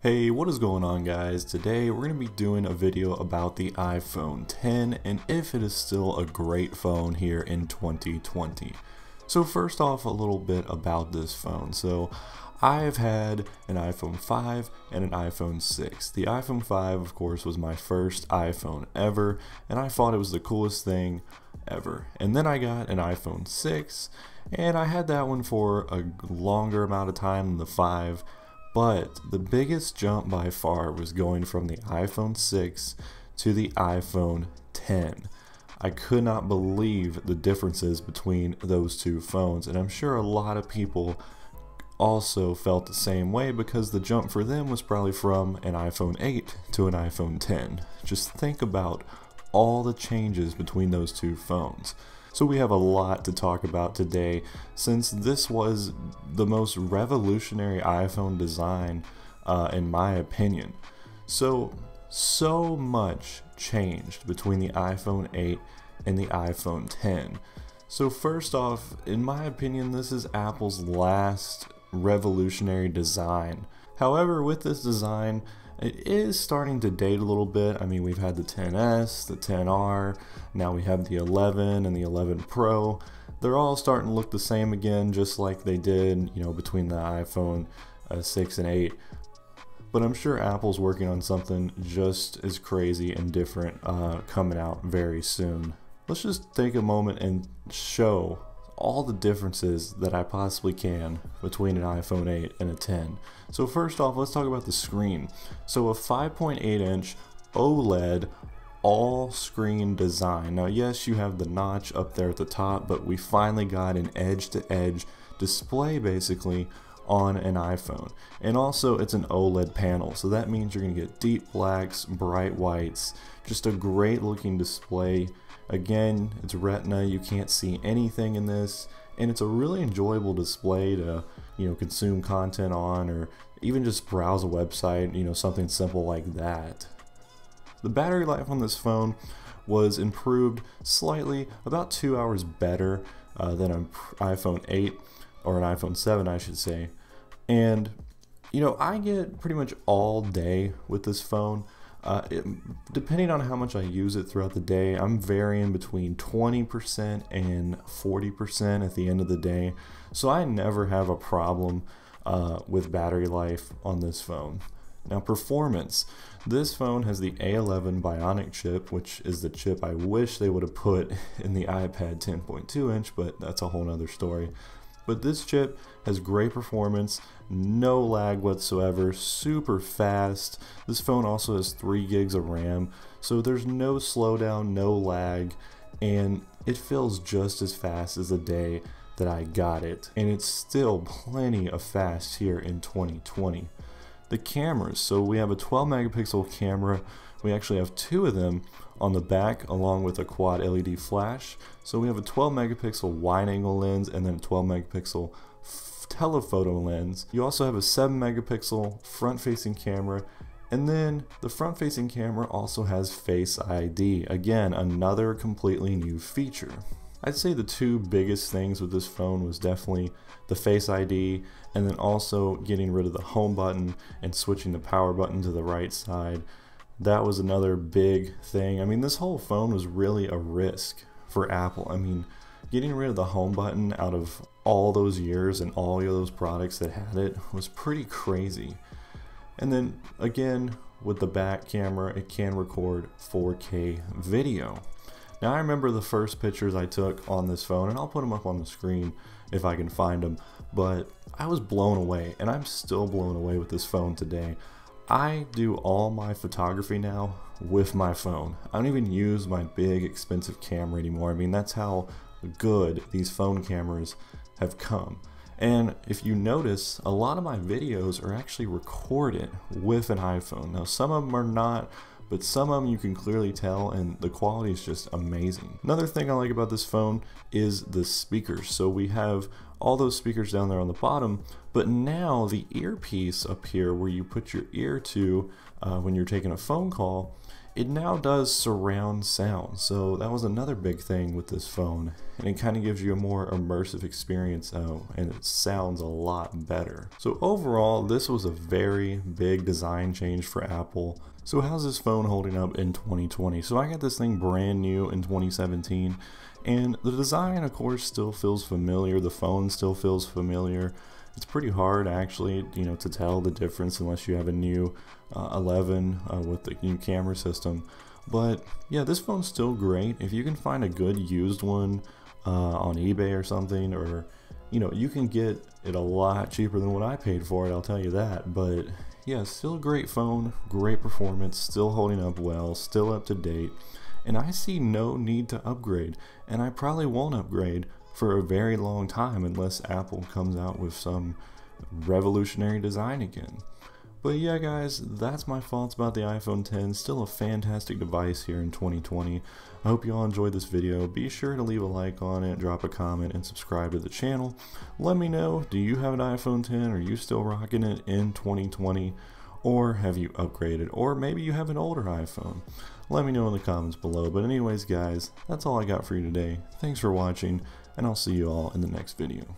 Hey, what is going on, guys? Today we're going to be doing a video about the iPhone X and if it is still a great phone here in 2020. So first off, a little bit about this phone. So I've had an iPhone 5 and an iPhone 6. The iPhone 5, of course, was my first iPhone ever, and I thought it was the coolest thing ever. And then I got an iPhone 6, and I had that one for a longer amount of time than the 5. But the biggest jump by far was going from the iPhone 6 to the iPhone X. I could not believe the differences between those two phones, and I'm sure a lot of people also felt the same way because the jump for them was probably from an iPhone 8 to an iPhone X. Just think about all the changes between those two phones. So we have a lot to talk about today, since this was the most revolutionary iPhone design in my opinion. So much changed between the iPhone 8 and the iPhone X. So first off, in my opinion, this is Apple's last revolutionary design. However, with this design, it is starting to date a little bit. I mean, we've had the XS, the XR, now we have the 11 and the 11 Pro. They're all starting to look the same again, just like they did, between the iPhone 6 and 8. But I'm sure Apple's working on something just as crazy and different coming out very soon. Let's just take a moment and show all the differences that I possibly can between an iPhone 8 and a X. So first off, let's talk about the screen. So a 5.8-inch OLED all-screen design. Now yes, you have the notch up there at the top, but we finally got an edge-to-edge display basically on an iPhone. And also it's an OLED panel, so that means you're going to get deep blacks, bright whites, just a great looking display. Again, it's Retina, you can't see anything in this, and it's a really enjoyable display to, consume content on, or even just browse a website, something simple like that. The battery life on this phone was improved slightly, about 2 hours better than an iPhone 8, or an iPhone 7 I should say. And, I get pretty much all day with this phone. Depending on how much I use it throughout the day, I'm varying between 20% and 40% at the end of the day, so I never have a problem with battery life on this phone. Now, performance. This phone has the A11 Bionic chip, which is the chip I wish they would have put in the iPad 10.2 inch, but that's a whole nother story. But this chip has great performance, no lag whatsoever, super fast. This phone also has 3 gigs of RAM, so there's no slowdown, no lag, and it feels just as fast as the day that I got it. And it's still plenty of fast here in 2020. The cameras, so we have a 12 megapixel camera. We actually have 2 of them on the back along with a quad LED flash. So we have a 12 megapixel wide angle lens and then a 12 megapixel telephoto lens. You also have a 7 megapixel front facing camera, and then the front facing camera also has Face ID. Again, another completely new feature. I'd say the 2 biggest things with this phone was definitely the Face ID, and then also getting rid of the home button and switching the power button to the right side. That was another big thing. I mean, this whole phone was really a risk for Apple. I mean, getting rid of the home button out of all those years and all of those products that had it was pretty crazy. And then again, with the back camera, it can record 4K video. Now I remember the first pictures I took on this phone, and I'll put them up on the screen if I can find them, but I was blown away, and I'm still blown away with this phone today. I do all my photography now with my phone. I don't even use my big expensive camera anymore. I mean, that's how good these phone cameras have come. And if you notice, a lot of my videos are actually recorded with an iPhone. Now some of them are not, but some of them you can clearly tell, and the quality is just amazing. Another thing I like about this phone is the speakers. So we have all those speakers down there on the bottom, but now the earpiece up here where you put your ear to when you're taking a phone call it now does surround sound. So that was another big thing with this phone, and it kind of gives you a more immersive experience, and it sounds a lot better. So overall, this was a very big design change for Apple. So how's this phone holding up in 2020? So I got this thing brand new in 2017, and the design of course still feels familiar, the phone still feels familiar. It's pretty hard actually, to tell the difference unless you have a new 11 with the new camera system. But yeah, this phone's still great. If you can find a good used one on eBay or something, or you can get it a lot cheaper than what I paid for it, I'll tell you that. But yeah, still a great phone, great performance, still holding up well, still up to date, and I see no need to upgrade, and I probably won't upgrade for a very long time unless Apple comes out with some revolutionary design again. But yeah guys, that's my thoughts about the iPhone X. Still a fantastic device here in 2020. I hope you all enjoyed this video. Be sure to leave a like on it, drop a comment, and subscribe to the channel. Let me know, do you have an iPhone X? Are you still rocking it in 2020? Or have you upgraded? Or maybe you have an older iPhone. Let me know in the comments below. But anyways guys, that's all I got for you today. Thanks for watching, and I'll see you all in the next video.